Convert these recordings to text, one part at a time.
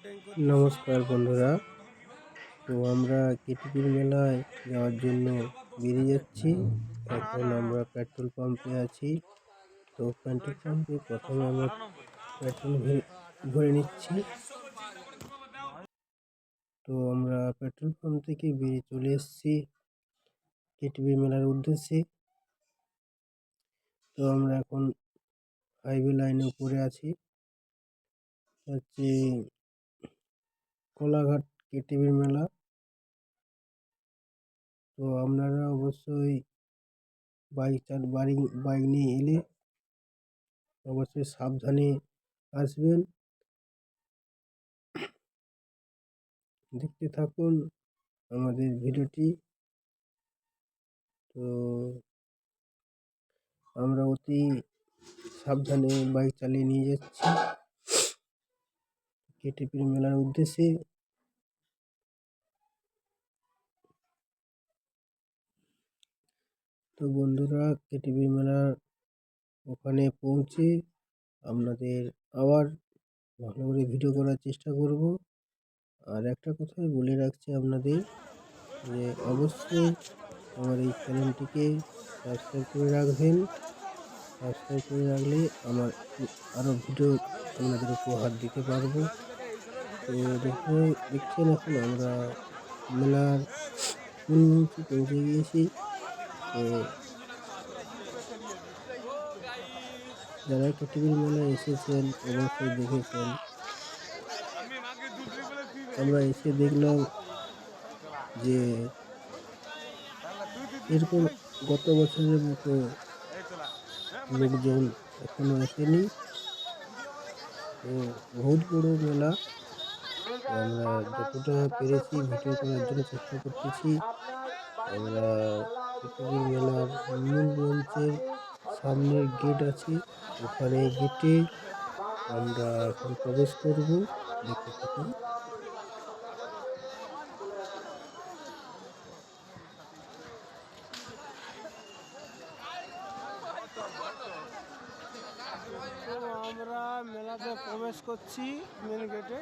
নমস্কার বন্ধুরা। তো আমরা কেটিপির মেলায় যাওয়ার জন্য বেরিয়ে যাচ্ছি। এখন আমরা পেট্রোল পাম্পে আছি। তো পেট্রোল পাম্পে প্রথমে আমরা পেট্রোল ভরে নিচ্ছি। তো আমরা পেট্রোল পাম্প থেকে বেরিয়ে চলে এসেছি কেটিপি মেলার উদ্দেশ্যে। তো আমরা এখন হাইওয়ে লাইনে উপরে আছি, হচ্ছে কোলাঘাট কেটিপি মেলা। তো আপনারা অবশ্যই বাইক নিয়ে এলে অবশ্যই সাবধানে আসবেন। দেখতে থাকুন আমাদের ভিডিওটি। তো আমরা অতি সাবধানে বাইক চালিয়ে নিয়ে যাচ্ছি কেটিপি মেলার উদ্দেশ্যে। তো বন্ধুরা, কেটিপি মেলার ওখানে পৌঁছে আপনাদের আবার ভালো করে ভিডিও করার চেষ্টা করব। আর একটা কথাই বলে রাখছি আপনাদের, যে অবশ্যই আমার এই চ্যানেলটিকে সাবস্ক্রাইব করে রাখবেন। সাবস্ক্রাইব করে রাখলে আমার আরও ভিডিও আপনাদের উপহার দিতে পারবো। তো দেখছেন এখন আমরা মেলার মূল মঞ্চে পৌঁছে গিয়েছি। তো যারা কেটিপির মেলায় এসেছেন অবশ্যই দেখেছেন। আমরা এসে দেখলাম যে এরকম গত বছরের মতো লোকজন এখনো আসেনি। তো বহুত বড় মেলা। তো আমরা যতটা পেরেছি ভিডিও করার জন্য চেষ্টা করতেছি। আমরা কেটিপির মেলার মূল মঞ্চের সামনের গেট আছে, ওখানে গেটে আমরা এখন প্রবেশ করব। দেখতে থাকুন। তো আমরা মেলাতে প্রবেশ করছি মেন গেটে।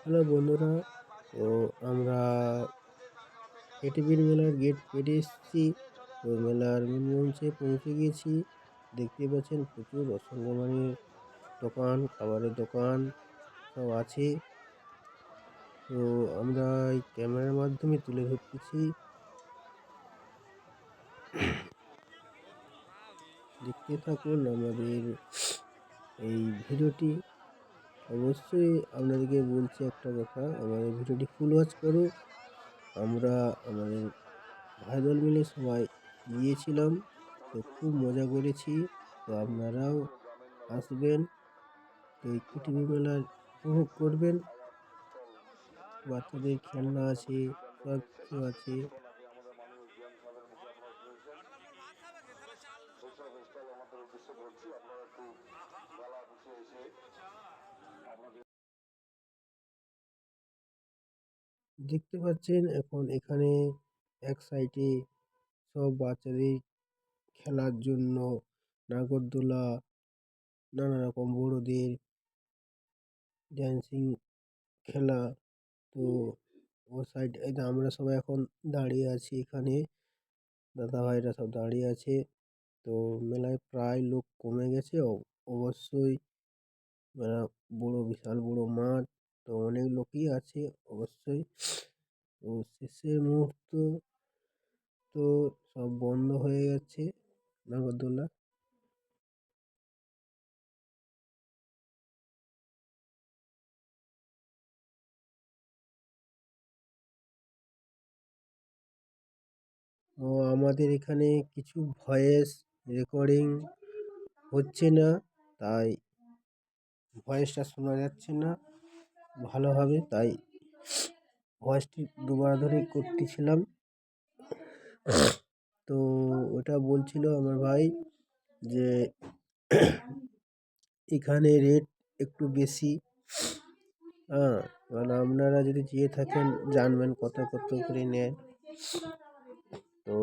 হ্যালো বন্ধুরা, তো আমরা কেটিপির মেলার গেট পেরিয়ে এসেছি। তো মেলার মূল মঞ্চে পৌঁছে গিয়েছি। দেখতে পাচ্ছেন প্রচুর অসংখ্য দোকান, খাবারের দোকান সব আছে। তো আমরা এই ক্যামেরার মাধ্যমে তুলে ধরতেছি। দেখতে থাকুন আমাদের এই ভিডিওটি। অবশ্যই আপনাদেরকে বলছি একটা কথা, আমাদের ভিডিওটি ফুল ওয়াচ করো। আমরা আমাদের ভাইদল মিলে সবাই গিয়েছিলাম, তো খুব মজা করেছি। তো আপনারাও আসবেন, তো এই কেটিপি মেলার উপভোগ করবেন। বাচ্চাদের খেলনা আছে, সব কিছু আছে। দেখতে পাচ্ছেন এখন এখানে এক সাইডে সব বাচ্চাদের খেলার জন্য নাগরদোলা, নানা রকম বড়দের ড্যান্সিং খেলা। তো ও সাইড আমরা সবাই এখন দাঁড়িয়ে আছি এখানে, দাদা ভাইরা সব দাঁড়িয়ে আছে। তো মেলায় প্রায় লোক কমে গেছে। অবশ্যই মেলা বড়, বিশাল বড় মাঠ। তো অনেক লোকই আছে অবশ্যই। তো শেষের মুহূর্ত, তো সব বন্ধ হয়ে গেছে নাগরদোলা। ও আমাদের এখানে কিছু ভয়েস রেকর্ডিং হচ্ছে না, তাই ভয়েসটা শোনা যাচ্ছে না ভালোভাবে, তাই ভয়েসটি দুবার ধরে করতেছিলাম। তো ওটা বলছিল আমার ভাই যে এখানে রেট একটু বেশি। হ্যাঁ, মানে আপনারা যদি যেয়ে থাকেন জানবেন কত করে নেয়। তো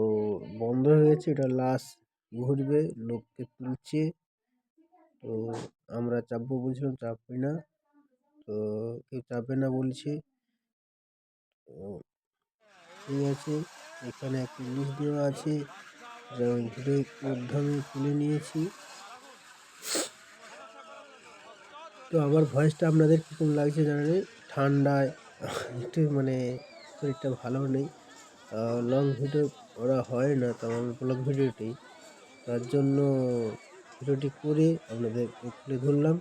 বন্ধ হয়ে গেছে, এটা লাস্ট ঘুরবে, লোককে তুলছে। তো আমরা চাপবো বলছিলাম, চাপবে না। তো কেউ চাপবে না বলছে। তো ঠিক আছে, এখানে একটা লিস্ট দেওয়া আছে, যেমন ভিডিওর মধ্যে আমি তুলে নিয়েছি। তো আমার ভয়েসটা আপনাদের কীরকম লাগছে জানেন? ঠান্ডায় একটু মানে শরীরটা ভালো নেই। লং ভিডিও করা হয় না, তাও আমি ব্লগ ভিডিওটি, তার জন্য ভিডিওটি করে আপনাদের তুলে ধরলাম।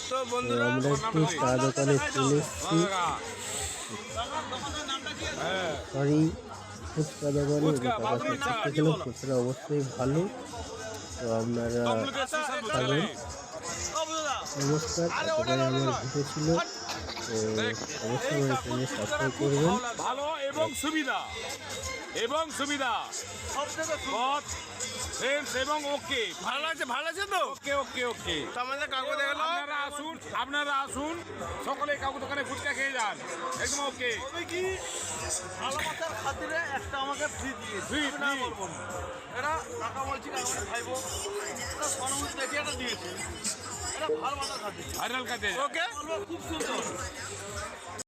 তো তো আমরা একটু চা দোকানে চলে এসেছি, সরি, ফুচকা দোকানে যে কাকার সাথে ফুচকা খেলাম, ফুচকাটা অবশ্যই ভালো। তো আপনারা খাবেন। নমস্কার, এতটাই আমার ভিডিও ছিল। তো অবশ্যই আমার চ্যানেল সাবস্ক্রাইব করবেন। ভালো এবং সুবিধা পথ ফ্রেন্ডস এবং ওকে ভালো আছে তো? ওকে ওকে ওকে তো আমাদের কাকু দেখলো আপনারা আসুন সকলে কাকু দোকানে ফুচকা খেয়ে যান, একদম ওকে। কি ভালোবাসার খাতিরে একটা আমাকে ফ্রি দিয়েছে, Free, আমি না free। বলবো না। এরা কাকা বলছি কাকা খাইবো, এটা সহানুভূতি দেখে এটা দিয়েছে, এটা ভালোবাসার খাতিরে। ভাইরাল কাজে ওকে বলবো খুব সুন্দর।